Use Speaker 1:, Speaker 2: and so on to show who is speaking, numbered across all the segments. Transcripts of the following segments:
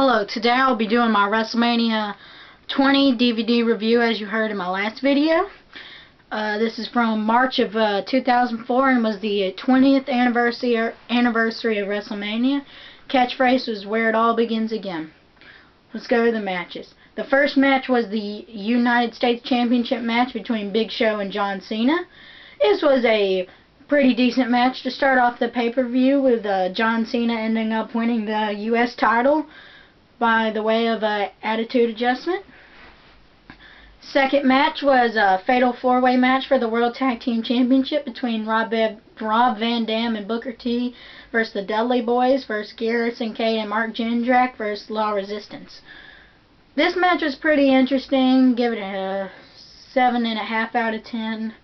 Speaker 1: Hello, today I'll be doing my WrestleMania 20 DVD review as you heard in my last video. This is from March of 2004 and was the 20th anniversary of WrestleMania. Catchphrase was "Where it all begins again." Let's go to the matches. The first match was the United States Championship match between Big Show and John Cena. This was a pretty decent match to start off the pay-per-view with John Cena ending up winning the U.S. title by the way of an attitude adjustment. Second match was a fatal four-way match for the World Tag Team Championship between Rob Van Dam and Booker T versus the Dudley Boys versus Garrison Cade and Mark Jindrak versus La Resistance. This match was pretty interesting. Give it a 7.5 out of 10.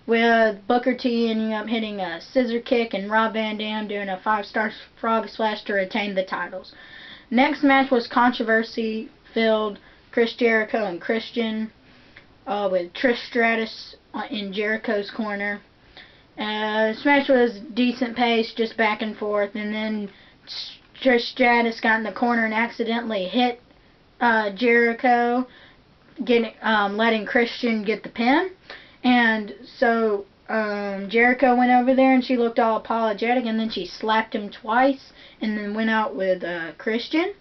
Speaker 1: With Booker T ending up hitting a scissor kick and Rob Van Dam doing a 5-star frog splash to retain the titles. Next match was controversy-filled Chris Jericho and Christian with Trish Stratus in Jericho's corner. This match was decent pace, just back and forth, and then Trish Stratus got in the corner and accidentally hit Jericho, letting Christian get the pin. And so Jericho went over there and she looked all apologetic, and then she slapped him twice and then went out with Christian.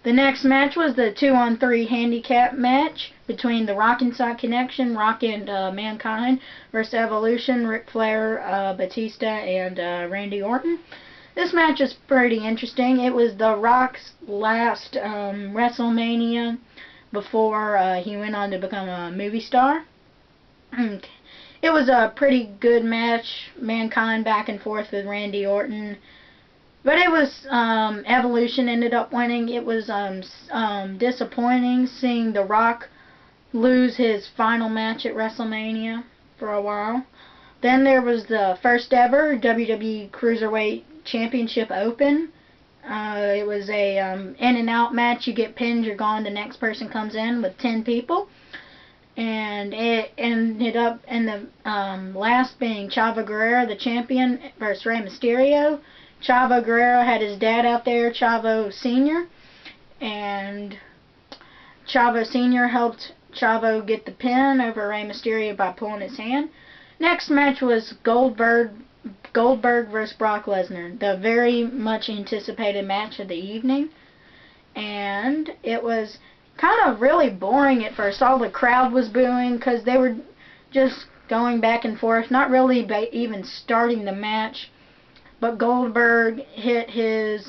Speaker 1: The next match was the 2-on-3 handicap match between the Rock and Sock Connection, Rock and Mankind versus Evolution, Ric Flair, Batista, and Randy Orton. This match was pretty interesting. It was the Rock's last WrestleMania before he went on to become a movie star. It was a pretty good match. Mankind back and forth with Randy Orton. But it was, Evolution ended up winning. It was disappointing seeing The Rock lose his final match at WrestleMania for a while. Then there was the first ever WWE Cruiserweight Championship Open. It was a in and out match. You get pinned, you're gone, the next person comes in with 10 people. And it ended up in the last being Chavo Guerrero, the champion, versus Rey Mysterio. Chavo Guerrero had his dad out there, Chavo Sr., and Chavo Sr. helped Chavo get the pin over Rey Mysterio by pulling his hand. Next match was Goldberg versus Brock Lesnar, the very much anticipated match of the evening. And it was kind of really boring at first. All the crowd was booing because they were just going back and forth, not really even starting the match. But Goldberg in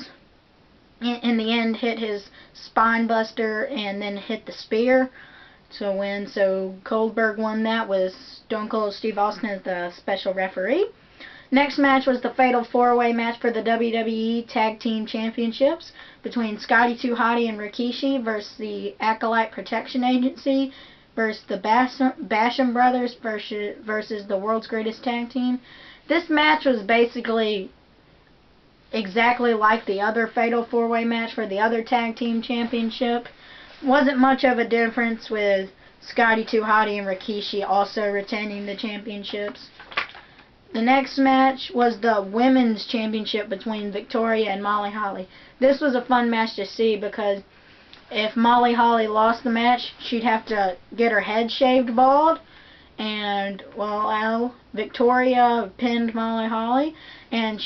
Speaker 1: the end hit his spine buster and then hit the spear to win. So Goldberg won that with Stone Cold Steve Austin as the special referee. Next match was the fatal four-way match for the WWE Tag Team Championships between Scotty 2 Hotty and Rikishi versus the Acolyte Protection Agency versus the Basham Brothers versus the World's Greatest Tag Team. This match was basically exactly like the other fatal four-way match for the other Tag Team Championship. Wasn't much of a difference, with Scotty 2 Hotty and Rikishi also retaining the championships. The next match was the Women's Championship between Victoria and Molly Holly. This was a fun match to see because if Molly Holly lost the match, she'd have to get her head shaved bald. And, well, Victoria pinned Molly Holly, and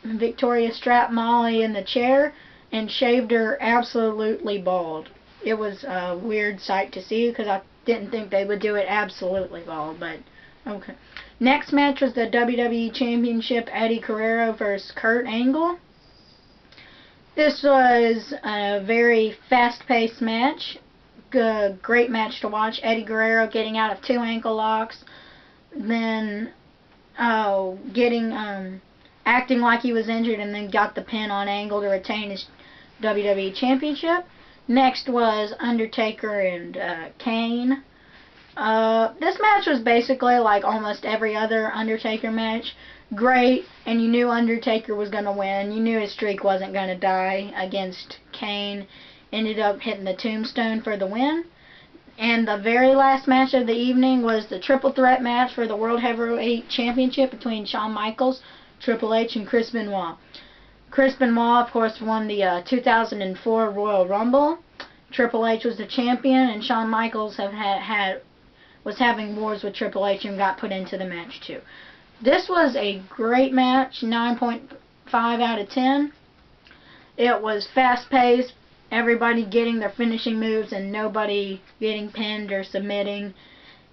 Speaker 1: Victoria strapped Molly in the chair and shaved her absolutely bald. It was a weird sight to see because I didn't think they would do it absolutely bald, but okay. Next match was the WWE Championship, Eddie Guerrero versus Kurt Angle. This was a very fast-paced match. Great match to watch. Eddie Guerrero getting out of 2 ankle locks, then acting like he was injured, and then got the pin on Angle to retain his WWE Championship. Next was Undertaker and Kane. This match was basically like almost every other Undertaker match. Great, and you knew Undertaker was going to win. You knew his streak wasn't going to die against Kane. Ended up hitting the tombstone for the win. And the very last match of the evening was the triple threat match for the World Heavyweight Championship between Shawn Michaels, Triple H, and Chris Benoit. Chris Benoit, of course, won the 2004 Royal Rumble. Triple H was the champion, and Shawn Michaels was having wars with Triple H and got put into the match too. This was a great match, 9.5 out of 10. It was fast-paced, everybody getting their finishing moves and nobody getting pinned or submitting.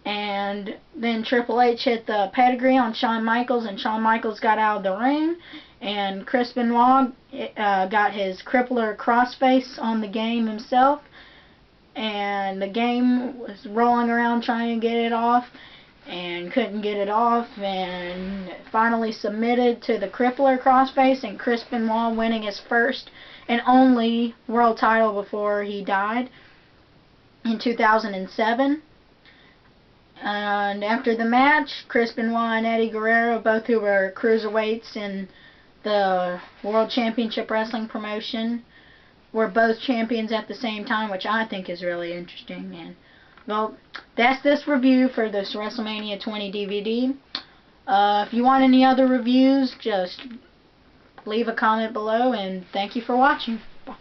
Speaker 1: And then Triple H hit the pedigree on Shawn Michaels, and Shawn Michaels got out of the ring. And Chris Benoit got his crippler crossface on the game himself. And the game was rolling around trying to get it off and couldn't get it off, and finally submitted to the crippler crossface, and Chris Benoit winning his first and only world title before he died in 2007. And after the match, Chris Benoit and Eddie Guerrero, both who were cruiserweights in the World Championship Wrestling promotion, were both champions at the same time, which I think is really interesting. And well, that's this review for this WrestleMania 20 DVD. If you want any other reviews, just leave a comment below, and thank you for watching. Bye.